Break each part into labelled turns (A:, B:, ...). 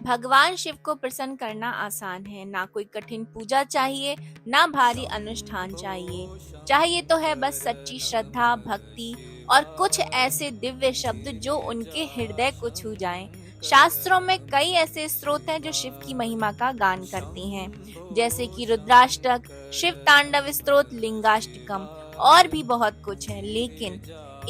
A: भगवान शिव को प्रसन्न करना आसान है। ना कोई कठिन पूजा चाहिए, ना भारी अनुष्ठान चाहिए तो है बस सच्ची श्रद्धा, भक्ति और कुछ ऐसे दिव्य शब्द जो उनके हृदय को छू जाएं। शास्त्रों में कई ऐसे स्रोत हैं जो शिव की महिमा का गान करते हैं, जैसे कि रुद्राष्टक, शिव तांडव स्तोत्र, लिंगाष्टकम और भी बहुत कुछ है। लेकिन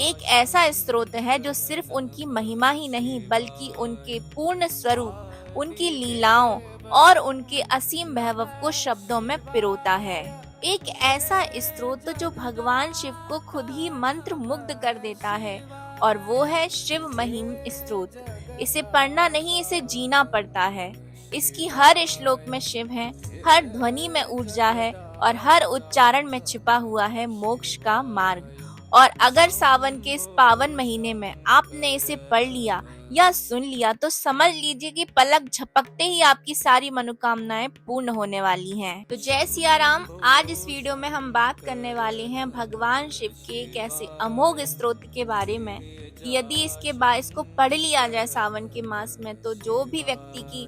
A: एक ऐसा स्रोत है जो सिर्फ उनकी महिमा ही नहीं बल्कि उनके पूर्ण स्वरूप, उनकी लीलाओं और उनके असीम वैभव को शब्दों में पिरोता है। एक ऐसा स्रोत जो भगवान शिव को खुद ही मंत्र मुग्ध कर देता है और वो है शिव महिम स्तोत्र। इसे पढ़ना नहीं, इसे जीना पड़ता है। इसकी हर श्लोक में शिव है, हर ध्वनि में ऊर्जा है और हर उच्चारण में छिपा हुआ है मोक्ष का मार्ग। और अगर सावन के इस पावन महीने में आपने इसे पढ़ लिया या सुन लिया तो समझ लीजिए कि पलक झपकते ही आपकी सारी मनोकामनाएं पूर्ण होने वाली हैं। तो जय सिया राम। आज इस वीडियो में हम बात करने वाले हैं भगवान शिव के एक ऐसे अमोघ स्त्रोत के बारे में कि यदि इसके बाद इसको पढ़ लिया जाए सावन के मास में तो जो भी व्यक्ति की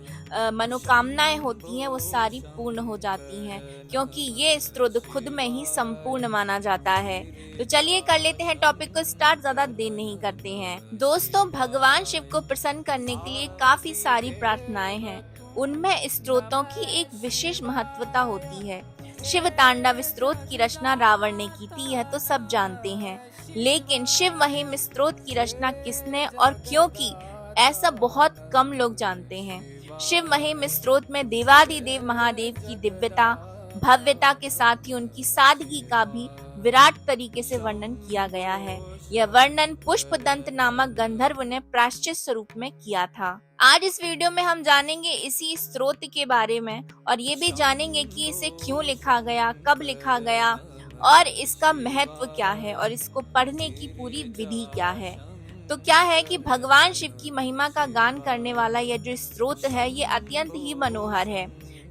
A: मनोकामनाएं होती हैं वो सारी पूर्ण हो जाती हैं, क्योंकि ये स्त्रोत खुद में ही संपूर्ण माना जाता है। तो चलिए कर लेते हैं टॉपिक को स्टार्ट, ज्यादा देर नहीं करते हैं। दोस्तों, भगवान शिव को प्रसन्न करने के लिए काफी सारी प्रार्थनाएं हैं। उनमें स्त्रोतों की एक विशेष महत्वता होती है। शिव तांडव स्तोत्र की रचना रावण ने की थी, यह तो सब जानते हैं। लेकिन शिव महिम स्तोत्र की रचना किसने और क्यों की, ऐसा बहुत कम लोग जानते हैं। शिव महिम स्तोत्र में देवादिदेव महादेव की दिव्यता, भव्यता के साथ ही उनकी सादगी का भी विराट तरीके से वर्णन किया गया है। यह वर्णन पुष्पदंत नामक गंधर्व ने प्रायश्चित स्वरूप में किया था। आज इस वीडियो में हम जानेंगे इसी स्त्रोत के बारे में और ये भी जानेंगे कि इसे क्यों लिखा गया, कब लिखा गया और इसका महत्व क्या है और इसको पढ़ने की पूरी विधि क्या है। तो क्या है कि भगवान शिव की महिमा का गान करने वाला यह जो स्त्रोत है ये अत्यंत ही मनोहर है,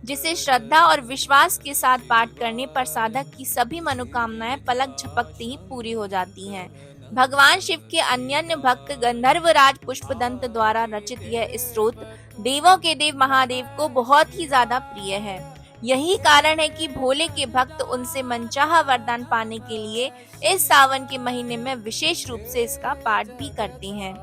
A: जिसे श्रद्धा और विश्वास के साथ पाठ करने पर साधक की सभी मनोकामनाएं पलक झपकते ही पूरी हो जाती हैं। भगवान शिव के अनन्य भक्त गंधर्वराज पुष्पदंत द्वारा रचित यह स्तोत्र देवों के देव महादेव को बहुत ही ज्यादा प्रिय है। यही कारण है कि भोले के भक्त उनसे मनचाहा वरदान पाने के लिए इस सावन के महीने में विशेष रूप से इसका पाठ भी करते हैं।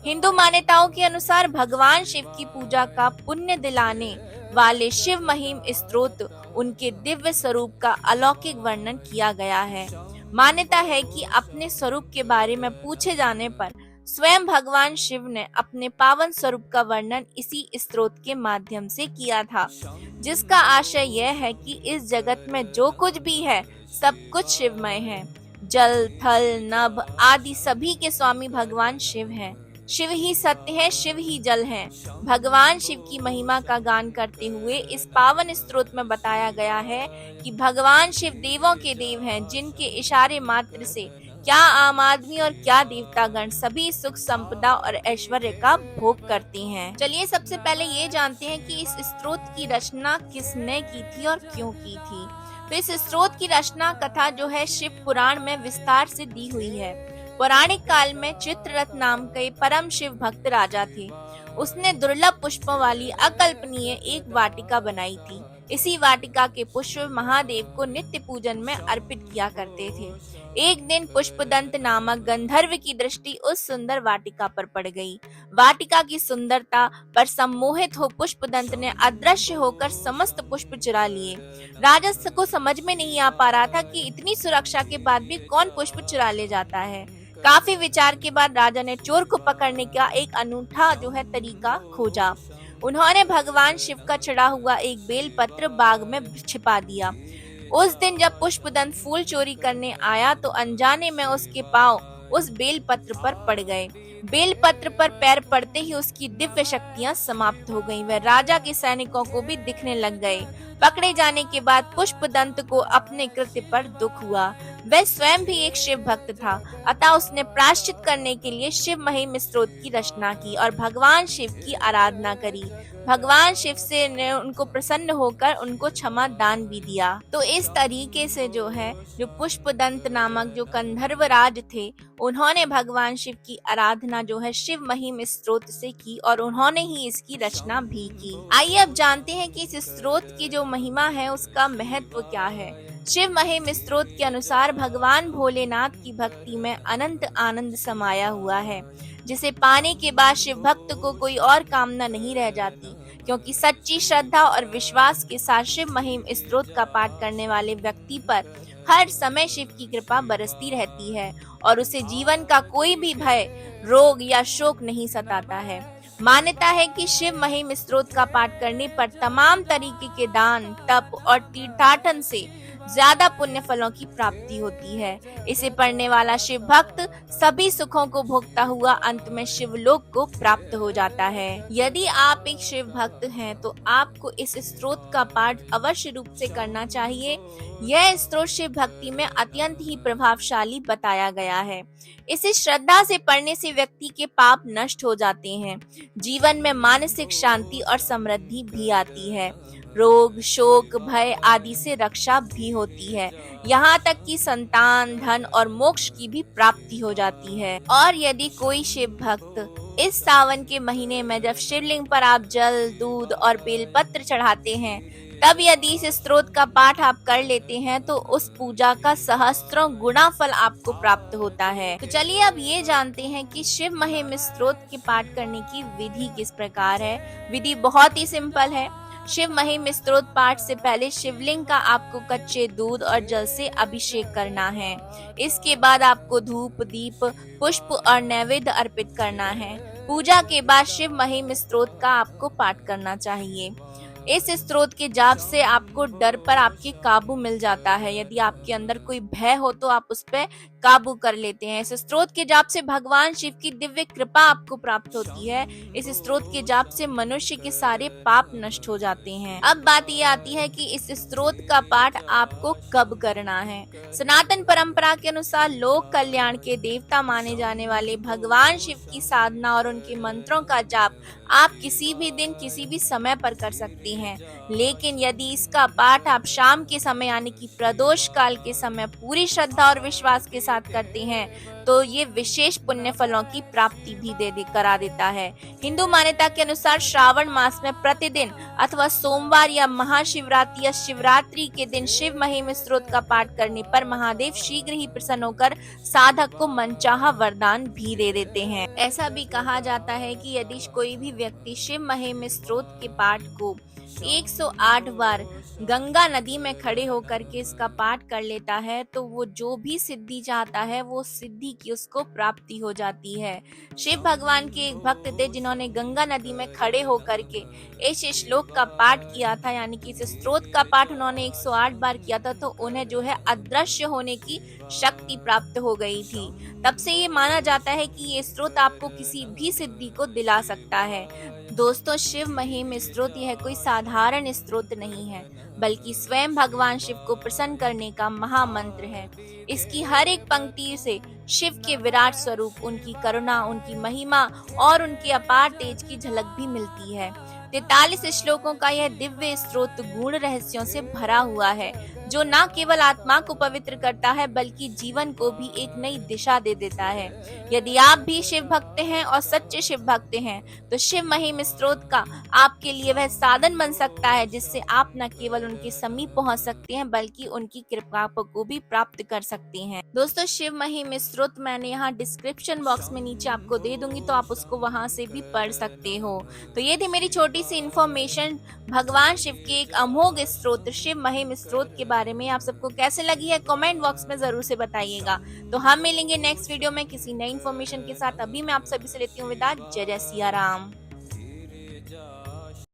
A: हिंदू मान्यताओं के अनुसार भगवान शिव की पूजा का पुण्य दिलाने वाले शिव महिम स्तोत्र उनके दिव्य स्वरूप का अलौकिक वर्णन किया गया है। मान्यता है कि अपने स्वरूप के बारे में पूछे जाने पर स्वयं भगवान शिव ने अपने पावन स्वरूप का वर्णन इसी स्तोत्र के माध्यम से किया था, जिसका आशय यह है कि इस जगत में जो कुछ भी है सब कुछ शिवमय है। जल, थल, नभ आदि सभी के स्वामी भगवान शिव हैं। शिव ही सत्य है, शिव ही जल है। भगवान शिव की महिमा का गान करते हुए इस पावन स्तोत्र में बताया गया है कि भगवान शिव देवों के देव हैं, जिनके इशारे मात्र से क्या आम आदमी और क्या देवतागण सभी सुख संपदा और ऐश्वर्य का भोग करते हैं। चलिए सबसे पहले ये जानते हैं कि इस स्तोत्र की रचना किसने की थी और क्यों की थी। तो इस स्तोत्र की रचना कथा जो है शिव पुराण में विस्तार से दी हुई है। पौराणिक काल में चित्ररथ नाम के परम शिव भक्त राजा थे। उसने दुर्लभ पुष्पों वाली अकल्पनीय एक वाटिका बनाई थी। इसी वाटिका के पुष्प महादेव को नित्य पूजन में अर्पित किया करते थे। एक दिन पुष्पदंत नामक गंधर्व की दृष्टि उस सुंदर वाटिका पर पड़ गई। वाटिका की सुंदरता पर सम्मोहित हो पुष्पदंत ने अदृश्य होकर समस्त पुष्प चुरा लिए। राजा को समझ में नहीं आ पा रहा था कि इतनी सुरक्षा के बाद भी कौन पुष्प चुरा ले जाता है। काफी विचार के बाद राजा ने चोर को पकड़ने का एक अनूठा जो है तरीका खोजा। उन्होंने भगवान शिव का चढ़ा हुआ एक बेलपत्र बाग में छिपा दिया। उस दिन जब पुष्पदंत फूल चोरी करने आया तो अनजाने में उसके पांव उस बेलपत्र पर पड़ गए। बेलपत्र पर पैर पड़ते ही उसकी दिव्य शक्तियां समाप्त हो गईं। वह राजा के सैनिकों को भी दिखने लग गए। पकड़े जाने के बाद पुष्पदंत को अपने कृत्य पर दुख हुआ। वह स्वयं भी एक शिव भक्त था, अतः उसने प्रायश्चित करने के लिए शिव महिम स्तोत्र की रचना की और भगवान शिव की आराधना करी। भगवान शिव से ने उनको प्रसन्न होकर उनको क्षमा दान भी दिया। तो इस तरीके से जो पुष्पदंत नामक जो कंधर्व राज थे, उन्होंने भगवान शिव की आराधना शिव महिम स्तोत्र से की और उन्होंने ही इसकी रचना भी की। आइए अब जानते हैं कि इस स्तोत्र की जो महिमा है उसका महत्व क्या है। शिव महिम स्तोत्र के अनुसार भगवान भोलेनाथ की भक्ति में अनंत आनंद समाया हुआ है, जिसे पाने के बाद शिव भक्त को कोई और कामना नहीं रह जाती, क्योंकि सच्ची श्रद्धा और विश्वास के साथ शिव महिम स्तोत्र का पाठ करने वाले व्यक्ति पर हर समय शिव की कृपा बरसती रहती है और उसे जीवन का कोई भी भय, रोग या शोक नहीं सताता है। मान्यता है कि शिव महिम स्तोत्र का पाठ करने पर तमाम तरीके के दान, तप और तीर्थाटन से ज्यादा पुण्य फलों की प्राप्ति होती है। इसे पढ़ने वाला शिव भक्त सभी सुखों को भोगता हुआ अंत में शिवलोक को प्राप्त हो जाता है। यदि आप एक शिव भक्त हैं तो आपको इस स्तोत्र का पाठ अवश्य रूप से करना चाहिए। यह स्तोत्र शिव भक्ति में अत्यंत ही प्रभावशाली बताया गया है। इसे श्रद्धा से पढ़ने से व्यक्ति के पाप नष्ट हो जाते हैं, जीवन में मानसिक शांति और समृद्धि भी आती है, रोग, शोक, भय आदि से रक्षा भी होती है, यहाँ तक कि संतान, धन और मोक्ष की भी प्राप्ति हो जाती है। और यदि कोई शिव भक्त इस सावन के महीने में जब शिवलिंग पर आप जल, दूध और बेलपत्र चढ़ाते हैं, तब यदि इस स्तोत्र का पाठ आप कर लेते हैं तो उस पूजा का सहस्त्रों गुना फल आपको प्राप्त होता है। तो चलिए अब ये जानते हैं कि शिव महिम स्तोत्र के पाठ करने की विधि किस प्रकार है। विधि बहुत ही सिंपल है। शिव महिम स्तोत्र पाठ से पहले शिवलिंग का आपको कच्चे दूध और जल से अभिषेक करना है। इसके बाद आपको धूप, दीप, पुष्प और नैवेद्य अर्पित करना है। पूजा के बाद शिव महिम स्तोत्र का आपको पाठ करना चाहिए। इस स्तोत्र के जाप से आपको डर पर आपकी काबू मिल जाता है। यदि आपके अंदर कोई भय हो तो आप उस पर काबू कर लेते हैं। इस स्तोत्र के जाप से भगवान शिव की दिव्य कृपा आपको प्राप्त होती है। इस स्तोत्र के जाप से मनुष्य के सारे पाप नष्ट हो जाते हैं। अब बात ये आती है कि इस स्तोत्र का पाठ आपको कब करना है। सनातन परंपरा के अनुसार लोक कल्याण के देवता माने जाने वाले भगवान शिव की साधना और उनके मंत्रों का जाप आप किसी भी दिन, किसी भी समय पर कर सकते हैं। लेकिन यदि इसका पाठ आप शाम के समय यानी कि प्रदोष काल के समय पूरी श्रद्धा और विश्वास के साथ करते हैं तो ये विशेष पुण्य फलों की प्राप्ति भी करा देता है। हिंदू मान्यता के अनुसार श्रावण मास में प्रतिदिन अथवा सोमवार या महाशिवरात्रि या शिवरात्रि के दिन शिव महिम स्तोत्र का पाठ करने पर महादेव शीघ्र ही प्रसन्न होकर साधक को मनचाहा वरदान भी दे देते हैं। ऐसा भी कहा जाता है कि यदि कोई भी व्यक्ति शिव महिम स्तोत्र के पाठ को 108 बार गंगा नदी में खड़े होकर के इसका पाठ कर लेता है तो वो जो भी सिद्धि चाहता है वो सिद्धि की उसको प्राप्ति हो जाती है। शिव भगवान के एक भक्त थे जिन्होंने गंगा नदी में खड़े होकर के इस श्लोक का पाठ किया था, यानी कि इस स्तोत्र का पाठ उन्होंने 108 बार किया था, तो उन्हें अदृश्य होने की शक्ति प्राप्त हो गई थी। तब से ये माना जाता है कि ये स्तोत्र आपको किसी भी सिद्धि को दिला सकता है। दोस्तों, शिव महिम स्तोत्र यह कोई साधारण स्तोत्र नहीं है, बल्कि स्वयं भगवान शिव को प्रसन्न करने का महामंत्र है। इसकी हर एक पंक्ति से शिव के विराट स्वरूप, उनकी करुणा, उनकी महिमा और उनके अपार तेज की झलक भी मिलती है। 43 श्लोकों का यह दिव्य स्तोत्र गूढ़ रहस्यों से भरा हुआ है, जो न केवल आत्मा को पवित्र करता है बल्कि जीवन को भी एक नई दिशा दे देता है। यदि आप भी शिव भक्त हैं और सच्चे शिव भक्त हैं तो शिव महिम स्तोत्र का आपके लिए वह साधन बन सकता है जिससे आप न केवल उनके समीप पहुंच सकते हैं बल्कि उनकी कृपा को भी प्राप्त कर सकते हैं। दोस्तों, शिव महिम स्तोत्र मैंने यहाँ डिस्क्रिप्शन बॉक्स में नीचे आपको दे दूंगी, तो आप उसको वहां से भी पढ़ सकते हो। तो ये थी मेरी छोटी सी इन्फॉर्मेशन भगवान शिव के एक अमोघ स्तोत्र शिव महिम स्तोत्र के बारे में। आप सबको कैसे लगी है कमेंट बॉक्स में जरूर से बताइएगा। तो हम मिलेंगे नेक्स्ट वीडियो में किसी नई इन्फॉर्मेशन के साथ। अभी मैं आप सभी से लेती हूँ विदा। जय जय सिया राम।